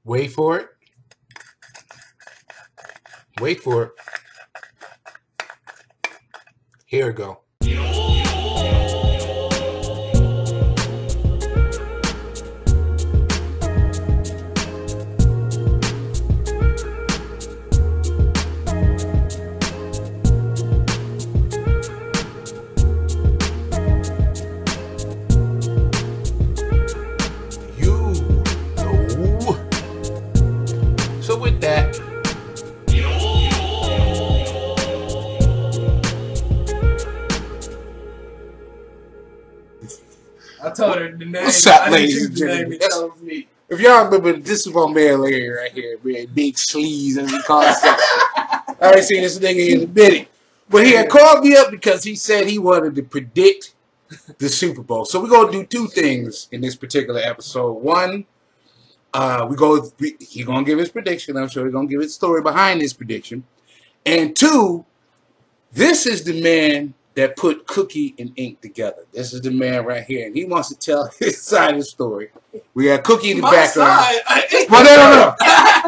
Wait for it. Wait for it. Here we go. So with that, I told her the name. what's up, I ladies and didn't choose the name. gentlemen? It chose me. If y'all remember, this is my man Larry right here, man. Big sleaze, as we call himself. I ain't seen this nigga in a minute. But he had called me up because he said he wanted to predict the Super Bowl. So we're going to do two things in this particular episode. One, he's going to give his prediction. I'm sure he's going to give his story behind his prediction. And two, this is the man that put Cookie and Ink together. This is the man right here. And he wants to tell his side of the story. We got Cookie in the background. Well, no.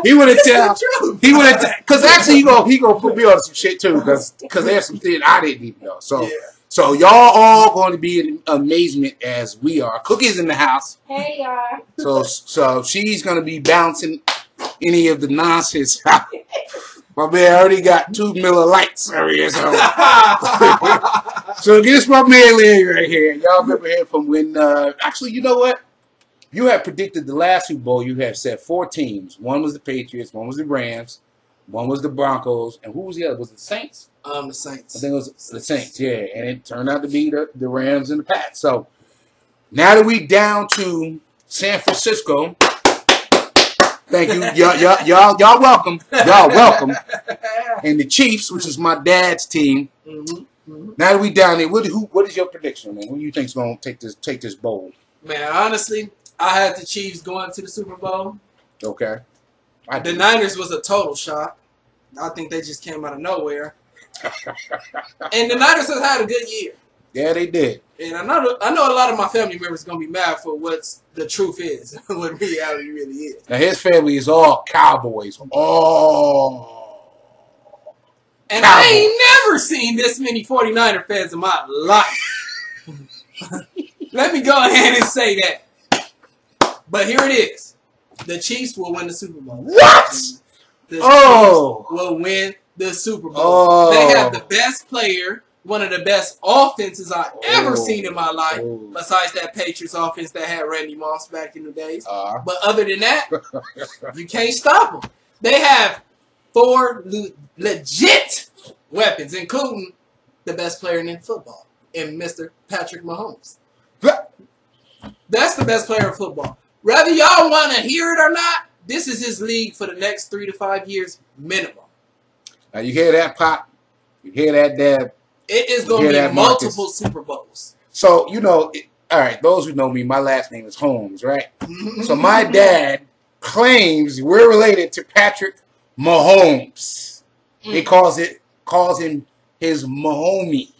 He would have tell. He would have because actually he gonna put me on some shit too because there's some things I didn't even know. So Yeah. so y'all all going to be in amazement as we are. Cookie's in the house. Hey, y'all. So she's gonna be bouncing any of the nonsense out. My man already got 2 Miller Lights over here. So this my man Larry right here. Y'all remember him from when actually you know what? You had predicted the last Super Bowl. You had said 4 teams. One was the Patriots. One was the Rams. One was the Broncos. And who was the other? Was it the Saints? The Saints. I think it was the Saints, yeah. And it turned out to be the Rams and the Pats. So now that we down to San Francisco, thank you. Y'all welcome. Y'all welcome. And the Chiefs, which is my dad's team. Now that we down there, what is your prediction, man? Who do you think's gonna take this bowl? Man, honestly, I had the Chiefs going to the Super Bowl. Okay. The Niners was a total shock. I think they just came out of nowhere. And the Niners have had a good year. Yeah, they did. And I know a lot of my family members are going to be mad for what the truth is, what reality really is. Now, his family is all Cowboys. Oh. And Cowboys. I ain't never seen this many 49er fans in my life. Let me go ahead and say that. But here it is. The Chiefs will win the Super Bowl. What? The Chiefs will win the Super Bowl. Oh. They have the best player, one of the best offenses I've ever seen in my life, besides that Patriots offense that had Randy Moss back in the days. But other than that, you can't stop them. They have 4 legit weapons, including the best player in football, in Mr. Patrick Mahomes. That's the best player in football. Whether y'all want to hear it or not, this is his league for the next 3 to 5 years minimum. Now, you hear that, Pop? You hear that, Dad? It is going to be multiple Super Bowls. So, you know, all right, those who know me, my last name is Holmes, right? So my dad claims we're related to Patrick Mahomes. He calls him his Mahomie.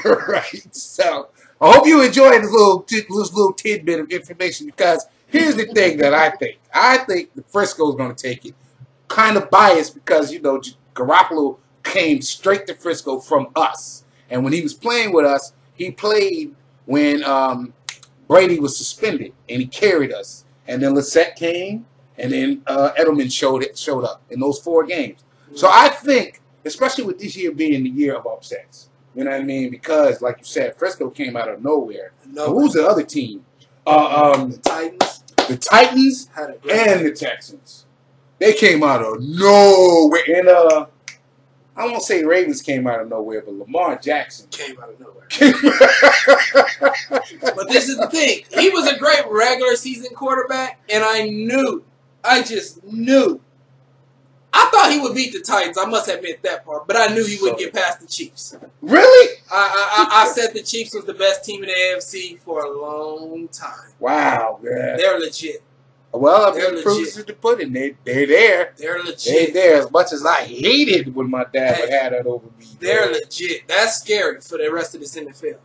Right? So I hope you enjoyed this little tidbit of information because here's the thing that I think. I think the Frisco's going to take it. Kind of biased because, you know, Garoppolo came straight to Frisco from us. And when he was playing with us, he played when Brady was suspended, and he carried us. And then Lissette came, and then Edelman showed up in those 4 games. So I think, especially with this year being the year of upsets, you know what I mean? Because, like you said, Frisco came out of nowhere. Who's the other team? The Titans. The Titans and the Texans. They came out of nowhere. And I won't say Ravens came out of nowhere, but Lamar Jackson came out of nowhere. But this is the thing. He was a great regular season quarterback, and I just knew. I thought he would beat the Titans. I must admit that part. But I knew he wouldn't get past the Chiefs. Really? I said the Chiefs was the best team in the AFC for a long time. Wow, man. They're legit. Well, the proof is to put in. They're there. They're legit. They're there. As much as I hated when my dad would have that over me. They're legit. That's scary for the rest of this NFL.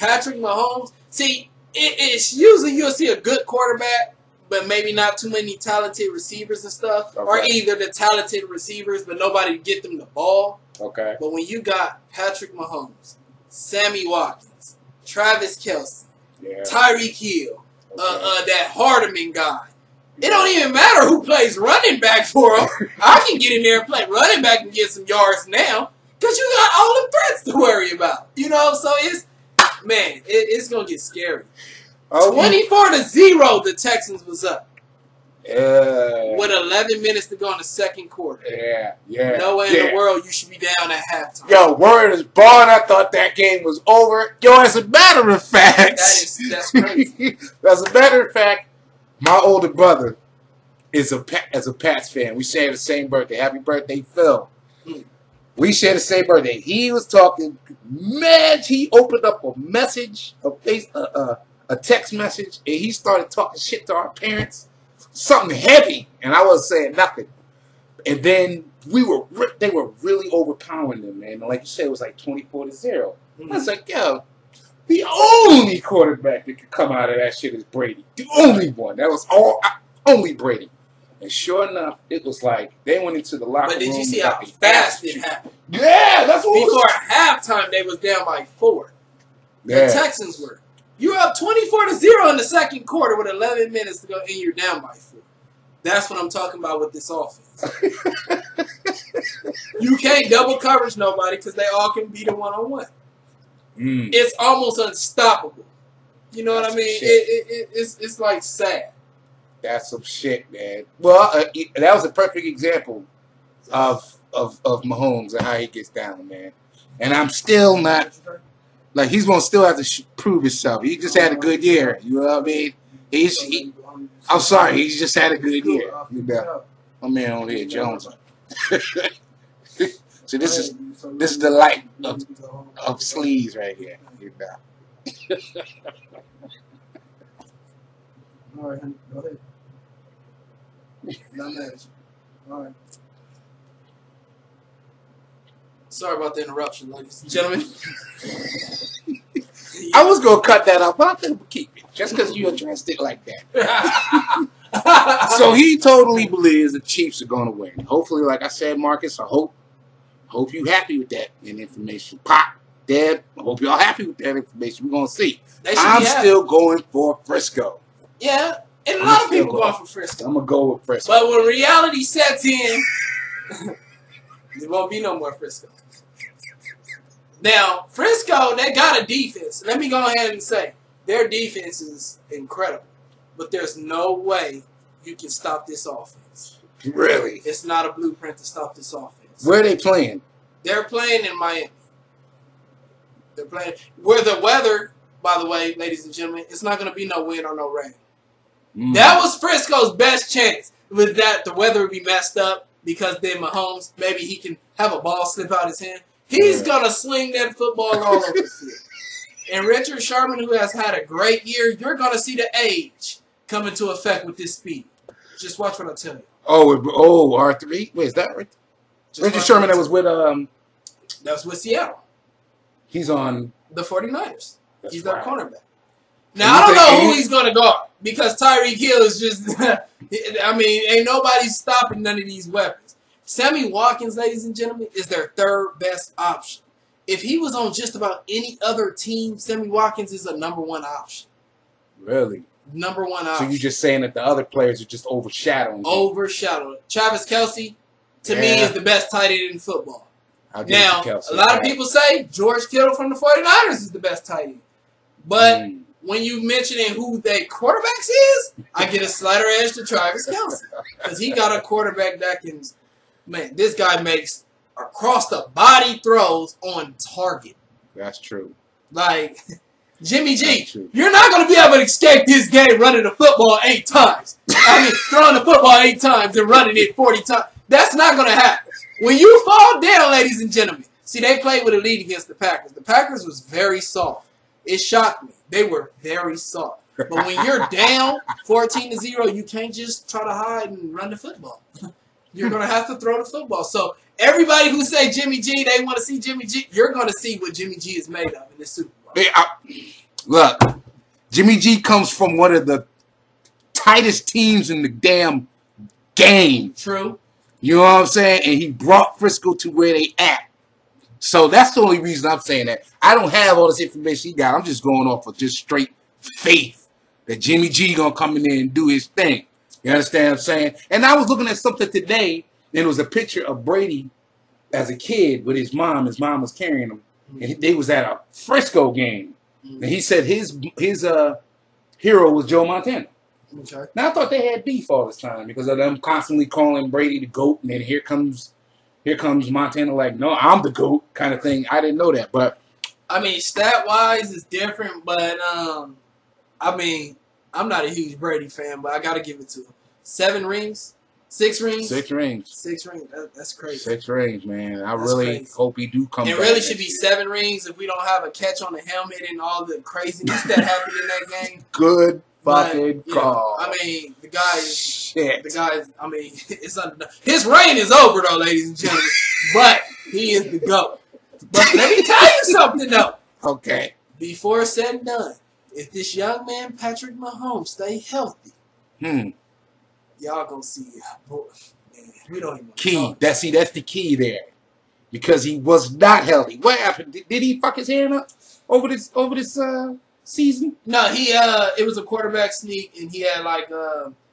Patrick Mahomes. See, it's usually you'll see a good quarterback, but maybe not too many talented receivers and stuff. Okay. Or either the talented receivers, but nobody to get them the ball. Okay. But when you got Patrick Mahomes, Sammy Watkins, Travis Kelce, Tyreek Hill, that Hardeman guy, it don't even matter who plays running back for him. I can get in there and play running back and get some yards now because you got all the threats to worry about. You know, so it's, man, it's going to get scary. 24-0, the Texans was up. With 11 minutes to go in the second quarter. No way in the world you should be down at halftime. Yo, word is born. I thought that game was over. Yo, as a matter of fact, that's crazy. As a matter of fact, my older brother is a Pats fan. We share the same birthday. Happy birthday, Phil. We share the same birthday. He was talking mad. He opened up a message, a text message, and he started talking shit to our parents. Something heavy, and I wasn't saying nothing. And then they were really overpowering them, man. And like you said, it was like 24-0. I was like, yo, the only quarterback that could come out of that shit is Brady. The only one. That was only Brady. And sure enough, it was like they went into the locker room. But did you see how fast it happened? Yeah, that's what before halftime, they was down by 4. The Texans were. You're up 24-0 in the second quarter with 11 minutes to go, and you're down by 4. That's what I'm talking about with this offense. You can't double coverage nobody because they all can beat a one-on-one. It's almost unstoppable. You know what I mean? It's like sad. That's some shit, man. Well, that was a perfect example of Mahomes and how he gets down, man. And I'm still not. Like, he's going to still have to prove himself. He just had a good year. You know what I mean? I'm sorry. He's just had a good year. You know? My man on here, Jones. So this is the light of sleaze right here. You know? All right, honey. Go ahead. Not mad. All right. Sorry about the interruption, ladies and gentlemen. I was going to cut that up, but I think we'll keep it. Just because you addressed it like that. So he totally believes the Chiefs are going to win. Hopefully, like I said, Marcus, I hope you're happy with that information. Pop, Deb, I hope y'all happy with that information. We're going to see. I'm still going for Frisco. Yeah, and a lot of people going for Frisco. I'm going to go with Frisco. But when reality sets in, there won't be no more Frisco. Now, Frisco, they got a defense. Let me go ahead and say, their defense is incredible. But there's no way you can stop this offense. Really? It's not a blueprint to stop this offense. Where are they playing? They're playing in Miami. They're playing where the weather, by the way, ladies and gentlemen, it's not going to be no wind or no rain. That was Frisco's best chance. With that, the weather would be messed up because then Mahomes, maybe he can have a ball slip out his hand. He's going to swing that football all over the field. And Richard Sherman, who has had a great year, you're going to see the age come into effect with this speed. Just watch what I tell you. Oh, R3? Wait, is that right? Richard Sherman that was with Seattle. He's on the 49ers. He's their cornerback. Now, I don't know who he's going to guard because Tyreek Hill is just, I mean, ain't nobody stopping none of these weapons. Sammy Watkins, ladies and gentlemen, is their third best option. If he was on just about any other team, Sammy Watkins is a #1 option. Really? #1 option. So you're just saying that the other players are just overshadowing him? Travis Kelce, to me, is the best tight end in football. Now, a lot of people say George Kittle from the 49ers is the best tight end. But when you mentioning who their quarterbacks is, I get a slighter edge to Travis Kelce. Because he got a quarterback that can, man, this guy makes across the body throws on target. That's true. Like, Jimmy G, you're not going to be able to escape this game running the football 8 times. I mean, throwing the football 8 times and running it 40 times. That's not going to happen. When you fall down, ladies and gentlemen, see, they played with a lead against the Packers. The Packers was very soft. It shocked me. They were very soft. But when you're down 14-0, you can't just try to hide and run the football. You're going to have to throw the football. So everybody who say Jimmy G, they want to see Jimmy G, you're going to see what Jimmy G is made of in this Super Bowl. Look, Jimmy G comes from one of the tightest teams in the damn game. True. You know what I'm saying? And he brought Frisco to where they at. So that's the only reason I'm saying that. I don't have all this information he got. I'm just going off of just straight faith that Jimmy G gonna come in there and do his thing. You understand what I'm saying? And I was looking at something today, and it was a picture of Brady as a kid with his mom. His mom was carrying him, and they was at a Frisco game. And he said his hero was Joe Montana. Okay. Now, I thought they had beef all this time because of them constantly calling Brady the GOAT, and then here comes Montana like, no, I'm the GOAT kind of thing. I didn't know that, but I mean, stat-wise, it's different, but I mean, I'm not a huge Brady fan, but I got to give it to him. 7 rings? 6 rings? 6 rings. 6 rings. That's crazy. 6 rings, man. That's really crazy. Hope he do come back. It really should be 7 rings if we don't have a catch on the helmet and all the craziness that happened in that game. Good fucking call. I mean, the guy is shit. The guy is, I mean, it's under, his reign is over though, ladies and gentlemen. But he is the GOAT. But let me tell you something though. Okay. Before it's said and done, if this young man Patrick Mahomes stay healthy, y'all gonna see. Boy, man, we don't even key. That's the key there, because he was not healthy. What happened? Did he fuck his hand up over this season? No, it was a quarterback sneak, and he had like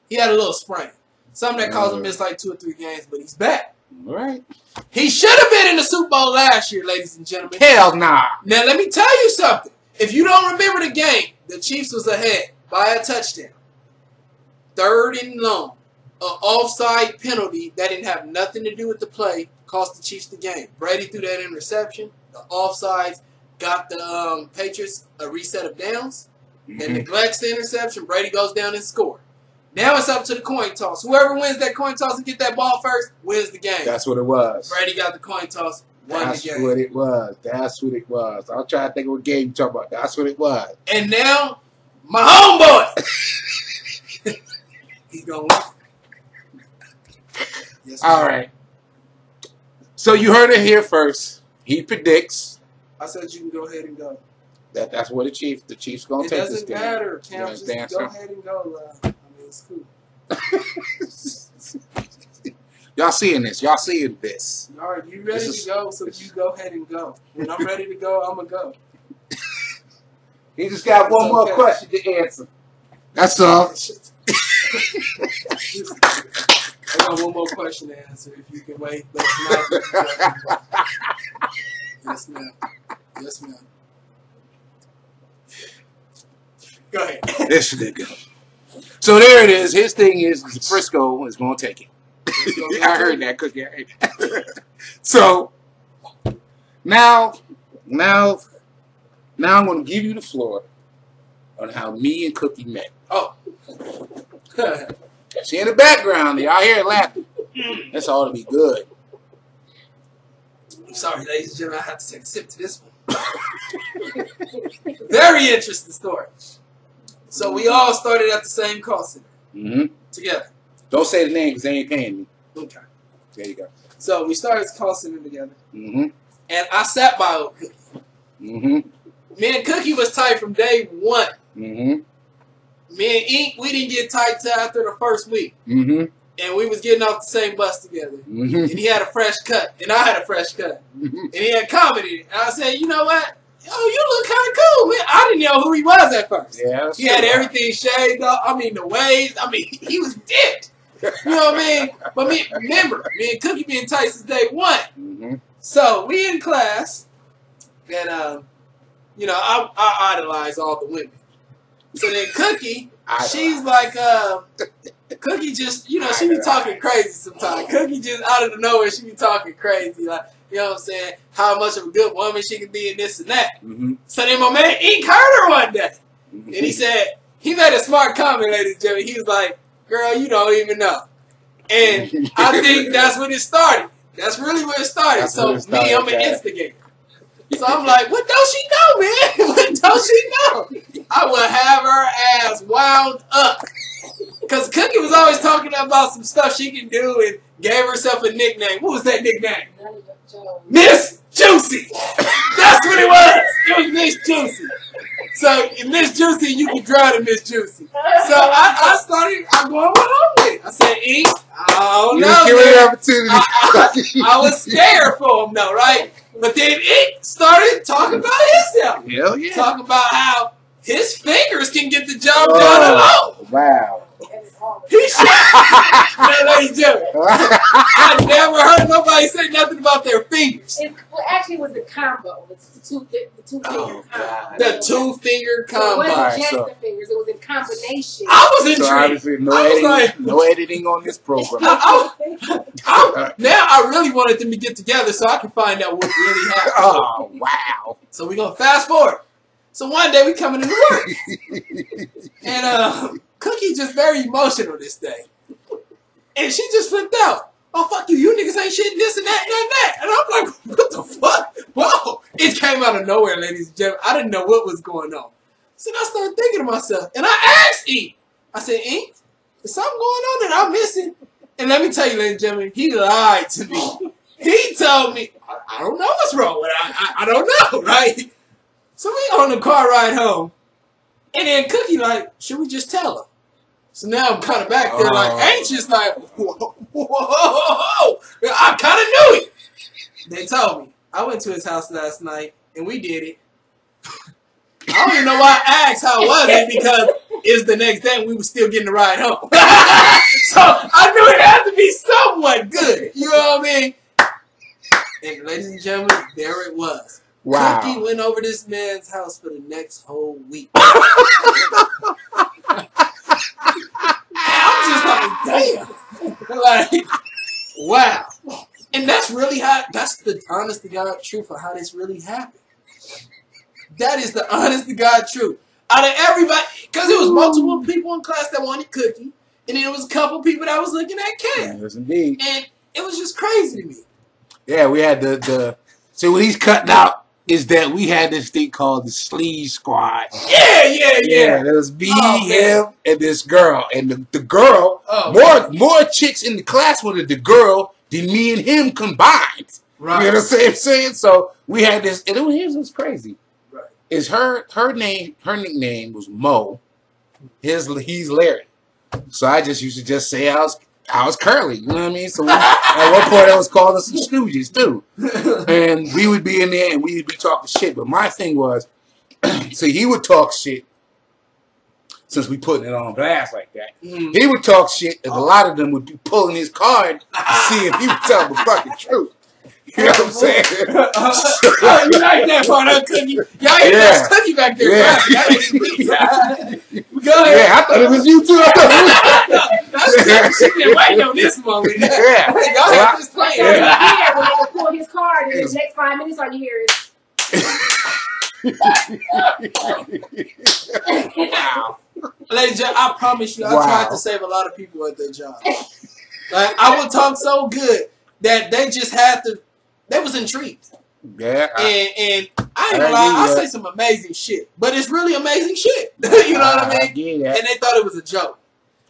he had a little sprain, something that caused him to miss like 2 or 3 games, but he's back. All right. He should have been in the Super Bowl last year, ladies and gentlemen. Hell nah. Now let me tell you something. If you don't remember the game, the Chiefs was ahead by a touchdown, 3rd and long. An offside penalty that didn't have nothing to do with the play cost the Chiefs the game. Brady threw that interception. The offsides got the Patriots a reset of downs. And neglects the interception. Brady goes down and scores. Now it's up to the coin toss. Whoever wins that coin toss and get that ball first wins the game. That's what it was. Brady got the coin toss, won the game. That's what it was. That's what it was. I'll try to think of what game you talk about. That's what it was. And now, my homeboy, he's going to win. Yes, all right. So you heard it here first. He predicts. I said you can go ahead and go. That's what the Chiefs gonna take this game. It doesn't matter, Cam. Just go ahead and go. I mean, it's cool. Y'all seeing this? Y'all seeing this? All right, you ready to go? So you go ahead and go. When I'm ready to go, I'm gonna go. He just got one more question to answer. That's all. I got one more question to answer. If you can wait, but not. Yes, ma'am. Yes, ma'am. Go ahead. This nigga. So there it is. His thing is Frisco is going to take it. I heard that, Cookie. So now I'm going to give you the floor on how me and Cookie met. Oh. She in the background. Y'all hear it laughing. That's all to be good. I'm sorry, ladies and gentlemen. I have to take a sip to this one. Very interesting story. So we all started at the same call center together. Don't say the name because they ain't paying me. Okay. There you go. So we started the call center together. And I sat by old Cookie. Me and Cookie was tight from day one. Me and Ink, we didn't get tight till after the first week. And we was getting off the same bus together. And he had a fresh cut. And I had a fresh cut. And he had commented. And I said, you know what? Oh, you look kind of cool, man. I didn't know who he was at first. Yeah, he had everything shaved off. I mean, the waves. I mean, he was dipped. You know what I mean? But remember, me and Cookie been tight since day one. So we in class, and you know, I idolize all the women. So then Cookie, she's like, Cookie just, you know, she be talking crazy sometimes. Cookie just out of nowhere, she be talking crazy, like, you know what I'm saying? How much of a good woman she can be and this and that. So then my man Ink heard her one day. And he said, he made a smart comment, ladies and gentlemen. He was like, girl, you don't even know. And I think that's when it started. That's really where it started. I'm an instigator. So I'm like, what don't she know, man? What don't she know? I would have her ass wound up. Because Cookie was always talking about some stuff she can do and gave herself a nickname. What was that nickname? Miss Juicy. That's what it was. It was Miss Juicy. So Miss Juicy, you can drown in Miss Juicy. So I'm going home with it. I said, Ink, I don't know. I was scared for him though, right? But then Ink started talking about himself. Hell yeah. Talking about how his fingers can get the job done alone. Wow. He shot. Ladies and gentlemen, I never heard nobody say nothing about their fingers. Actually, it was a combo. It's the two finger combo. The 2-finger combo. So it wasn't just the fingers. It was in combination. I was intrigued. So obviously, no editing on this program. Now I really wanted them to get together so I can find out what really happened. Oh, wow. So we're going to fast forward. So one day we coming into work. And Cookie just very emotional this day. And she just flipped out. Oh, fuck you. You niggas ain't shit this and that and that. And I'm like, what the fuck? Whoa. It came out of nowhere, ladies and gentlemen. I didn't know what was going on. So I started thinking to myself. And I asked Ink. I said, Ink, is something going on that I'm missing? And let me tell you, ladies and gentlemen, he lied to me. He told me, I don't know what's wrong with it. I don't know, right? So we on the car ride home. And then Cookie like, should we just tell her? So now I'm kind of back there like anxious, like, whoa. I kind of knew it. They told me. I went to his house last night, and we did it. I don't even know why I asked how was it, because it was the next day and we were still getting the ride home. So I knew it had to be somewhat good. You know what I mean? And ladies and gentlemen, there it was. Wow. Cookie went over this man's house for the next whole week. I'm just like, damn. Like, wow. And that's really how, that's the honest to God truth of how this really happened. That is the honest to God truth. Out of everybody, because it was multiple people in class that wanted Cookie, and then it was a couple people that was looking at Cam. Yes, indeed. And it was just crazy to me. Yeah, we had so what he's cutting out is that we had this thing called the Sleeve Squad. Yeah. There was me, him, and this girl. And the girl, more chicks in the class wanted the girl than me and him combined. Right. You know what I'm saying? So we had this, and it was crazy. Right. Is her nickname was Mo. He's Larry. So I just used to just say I was Curly, you know what I mean? So at one point I was calling us some Stooges too. And we would be in there and we would be talking shit. But my thing was, so he would talk shit, since we putting it on blast like that. He would talk shit, and a lot of them would be pulling his card to see if he was telling the fucking truth. You know what I'm saying? You like that part, huh, Cookie? Y'all hear that Cookie back there? Go ahead. Yeah, I thought it was you too. She been waiting on this moment. Y'all have just playing. Yeah, when I pull his card, and the next 5 minutes, all you hear is. Wow. Ladies and gentlemen, I promise you, I tried to save a lot of people at their job. Like, I would talk so good that they just had to. They was intrigued. Yeah. And I ain't gonna lie, I say some amazing shit. But it's really amazing shit. You know what I mean? And they thought it was a joke.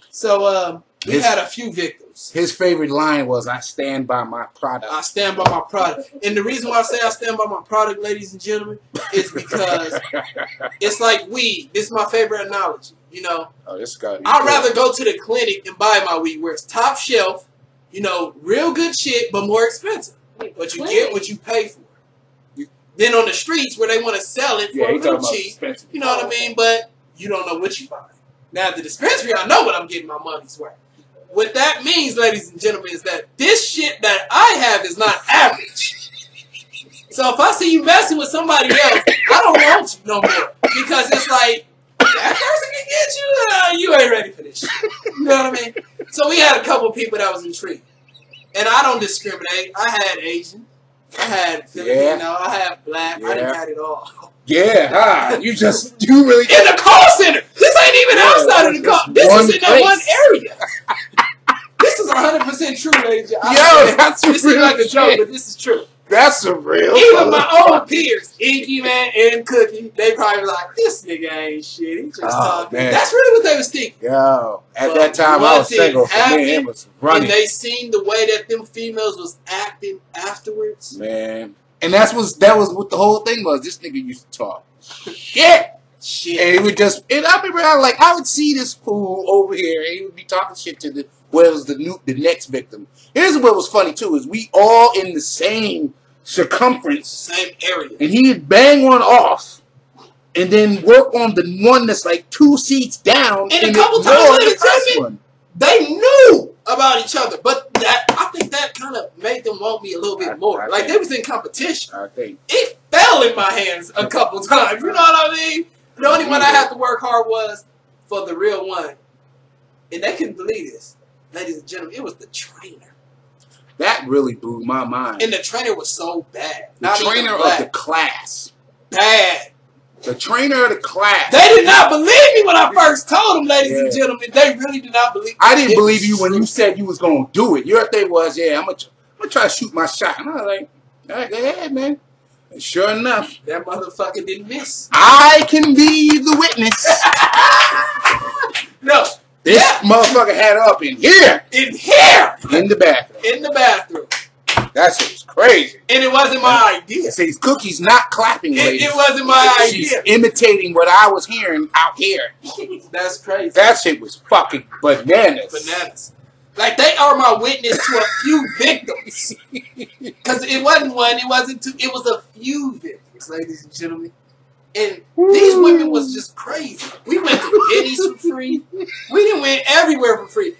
So we had a few victims. His favorite line was, I stand by my product. I stand by my product. And the reason why I say I stand by my product, ladies and gentlemen, is because it's like weed. This is my favorite analogy. You know? I'd rather go to the clinic and buy my weed where it's top shelf, you know, real good shit, but more expensive. But you get what you pay for. Then on the streets where they want to sell it for real cheap, you know what I mean? But you don't know what you buy. Now at the dispensary, I know what I'm getting my money's worth. What that means, ladies and gentlemen, is that this shit that I have is not average. So if I see you messing with somebody else, I don't want you no more. Because it's like, that person can get you, you ain't ready for this shit. You know what I mean? So we had a couple people that was intrigued. And I don't discriminate. I had Asian. I had Filipino. I had black. I didn't have it all. Yeah, you really... In the call center. This ain't even outside of the call. This is in that one area. This is 100% true, ladies and gentlemen. That's this is like a joke, but this is true. That's a real... Even my old peers, Inky Mann and Cookie, they probably like, this nigga ain't shit. He just talking. Man. That's really what they was thinking. Yo, at that time I was single, so me it was running. And they seen the way that them females was acting afterwards. Man. And that was what the whole thing was. This nigga used to talk shit Shit. And it would just, and I remember I would see this fool over here, and he would be talking shit to the next victim. Here's what was funny too, is we all in the same circumference. Same area. And he'd bang one off, and then work on the one that's like 2 seats down. And a couple times later, they knew about each other, but I think that kind of made them want me a little bit more. Like they was in competition. I think it fell in my hands a couple times. You know what I mean? The only one I had to work hard was for the real one, and they couldn't believe this, ladies and gentlemen. It was the trainer. That really blew my mind. And the trainer was so bad. The trainer of the class. Bad. The trainer of the class. They did not believe me when I first told them, ladies and gentlemen. They really did not believe me. I didn't believe you when you said you was going to do it. Your thing was, I'm going to try to shoot my shot. And I was like, all right, go ahead, man. And sure enough. That motherfucker didn't miss. I can be the witness. No. This motherfucker had her up in here. In here. In the bathroom. In the bathroom. That shit was crazy. And it wasn't my idea. See, Cookie's not clapping, ladies. It wasn't my She's idea. imitating what I was hearing out here. That's crazy. That shit was fucking bananas. Bananas. Like, they are my witness to a few victims. Because it wasn't one, it wasn't two, it was a few victims, ladies and gentlemen. And these women was just crazy. We went to Denny's for free. We didn't went everywhere for free.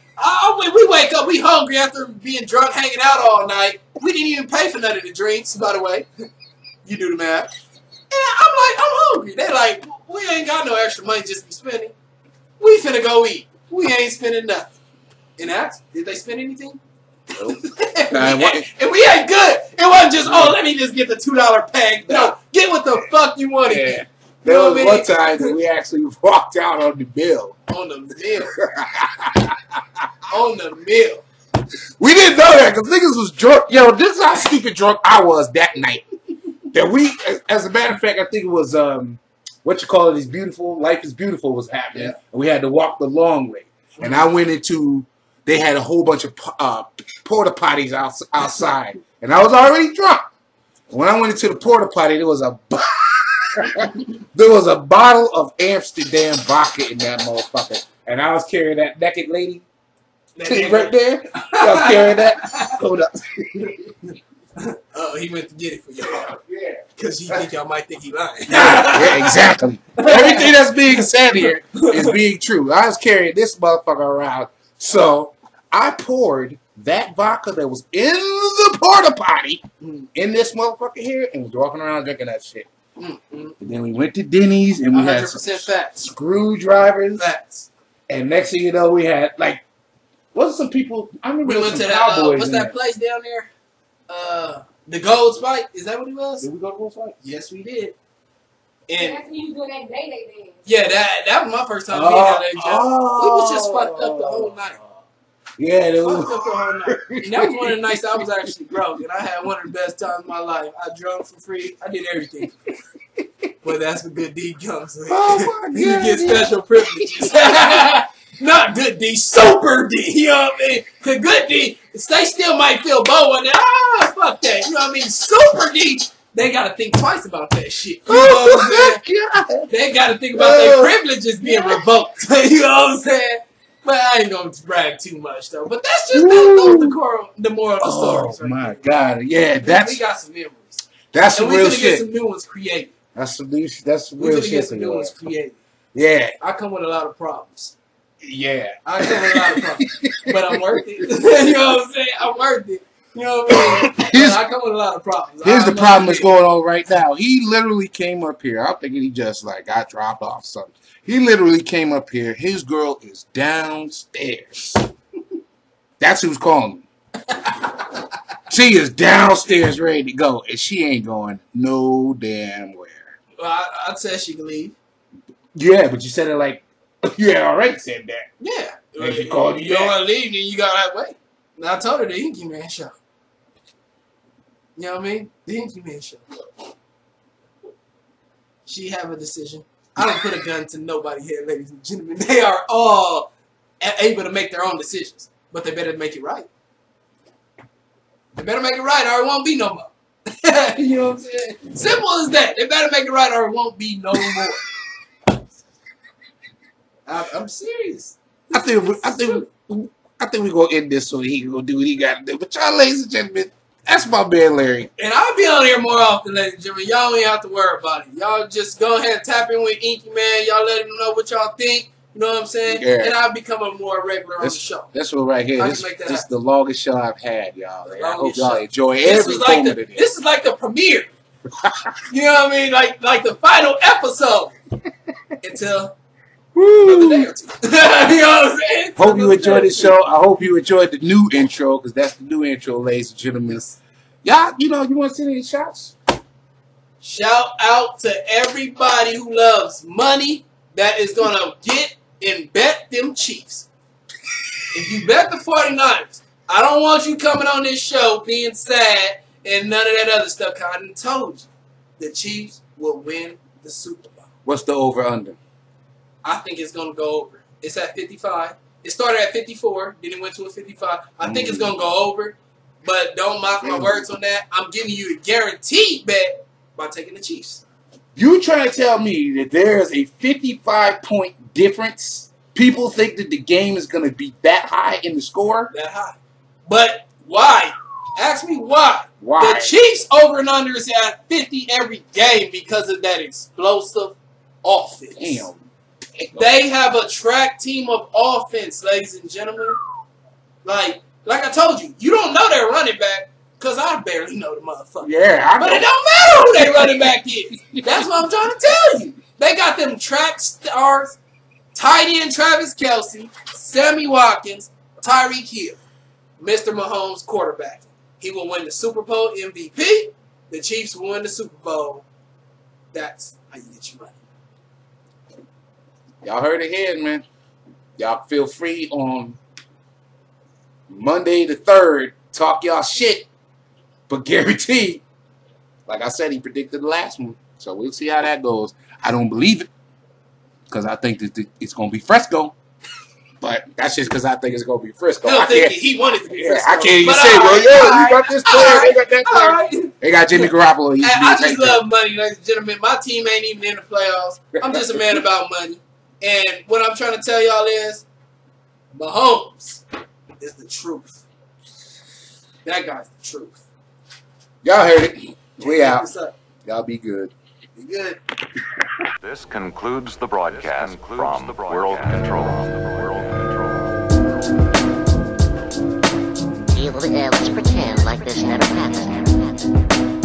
We wake up, we hungry after being drunk, hanging out all night. We didn't even pay for none of the drinks, by the way. You do the math. And I'm like, I'm hungry. They like, we ain't got no extra money just to be spending. We finna go eat. We ain't spending nothing. And asked, did they spend anything? Nope. and we ain't good. It wasn't just, let me just get the $2 peg. No, get what the fuck you want to get. There was one time that we actually walked out on the bill. On the mill. On the mill. We didn't know that because niggas was drunk. Yo, this is how stupid drunk I was that night. That we, as a matter of fact, I think it was, what you call it, is beautiful. Life is Beautiful was happening. Yeah. And we had to walk the long way. And I went into, they had a whole bunch of porta potties outside. And I was already drunk. When I went into the porta potty, there was a bottle of Amsterdam vodka in that motherfucker. And I was carrying that naked lady. Right there. I was carrying that. Hold up. Oh, he went to get it for y'all. Yeah. Because y'all might think he lying. Yeah, exactly. Everything that's being said here is being true. I was carrying this motherfucker around. So I poured that vodka that was in the porta potty in this motherfucker here and was walking around drinking that shit. And then we went to Denny's and we had screwdrivers. Facts. And next thing you know, we had wasn't some people? I remember we went to that. What's that place down there? The Gold Spike. Is that what it was? Did we go to Gold Spike? Yes, we did. And that's when you doing that day dance. Yeah, that was my first time being out there. We was just fucked up the whole night. Yeah, it was fucked up the whole night. And that was one of the nights I was actually broke, and I had one of the best times of my life. I drunk for free. I did everything. But that's what good deed comes with. Oh my God, you get special privileges. Not good D, super D. You know what I mean? Cause good D, they still might feel bow on that. Fuck that. You know what I mean? Super D, they gotta think twice about that shit. You know what I'm saying? They gotta think about their privileges being revoked. You know what I'm saying? But I ain't gonna brag too much though. But that's just the moral of the story. Oh my God, yeah, that's we got some memories. That's some real shit. We get some new ones created. That's some new. That's some real shit. We get some new ones created. Yeah, I come with a lot of problems. Yeah. I come with a lot of problems. But I'm worth it. You know what I'm saying? I'm worth it. You know what I mean? I come with a lot of problems. Here's the problem that's going on right now. He literally came up here. I'm thinking he just got dropped off something. He literally came up here. His girl is downstairs. That's who's calling me. She is downstairs ready to go. And she ain't going no damn where. Well, I'd say she can leave. Yeah, but you said it like you had already said that. Yeah. And she called you don't want to leave, then you got to wait. And I told her the Inky Mann show. You know what I mean? The Inky Mann show. She have a decision. I don't put a gun to nobody here, ladies and gentlemen. They are all able to make their own decisions. But they better make it right. They better make it right or it won't be no more. You know what I'm saying? Simple as that. They better make it right or it won't be no more. I'm serious. I think we're gonna end this so he can go do what he gotta do. But y'all, ladies and gentlemen, that's my man Larry. And I'll be on here more often, ladies and gentlemen. Y'all don't even have to worry about it. Y'all just go ahead and tap in with Inky Man. Y'all let him know what y'all think. You know what I'm saying? Yeah. And I'll become a more regular on the show. That's what right here. This is the longest show I've had, y'all. I hope y'all enjoy every moment of it. This is like the premiere. You know what I mean? Like the final episode. Until another day or two. You know what I'm saying? Hope you enjoyed the show. I hope you enjoyed the new intro, because that's the new intro, ladies and gentlemen. Y'all, you want to send any shots? Shout out to everybody who loves money that is going to get and bet them Chiefs. If you bet the 49ers, I don't want you coming on this show being sad and none of that other stuff. Cause I done told you the Chiefs will win the Super Bowl. What's the over-under? I think it's going to go over. It's at 55. It started at 54. Then it went to a 55. I think it's going to go over. But don't mock my words on that. I'm giving you a guaranteed bet by taking the Chiefs. You trying to tell me that there's a 55-point difference? People think that the game is going to be that high in the score? That high. But why? Ask me why. Why? The Chiefs over and under is at 50 every game because of that explosive offense. Damn. They have a track team of offense, ladies and gentlemen. Like I told you, you don't know their running back because I barely know the motherfucker. Yeah, I know. But it don't matter who their running back is. That's what I'm trying to tell you. They got them track stars, tight end Travis Kelce, Sammy Watkins, Tyreek Hill, Mr. Mahomes quarterback. He will win the Super Bowl MVP. The Chiefs will win the Super Bowl. That's how you get your money. Y'all heard it here, man. Y'all feel free on Monday the 3rd. Talk y'all shit. But guaranteed, like I said, he predicted the last one. So we'll see how that goes. I don't believe it, because I think that it's going to be Fresco. But that's just because I think it's going to be Frisco. He wanted to be Frisco. I can't even say, well, you got this player, they got that player. They got Jimmy Garoppolo. I just love money, ladies and gentlemen. My team ain't even in the playoffs. I'm just a man about money. And what I'm trying to tell y'all is, Mahomes is the truth. That guy's the truth. Y'all heard it. We out. Y'all be good. Be good. This concludes the broadcast from World Control. Let's pretend like this never happened.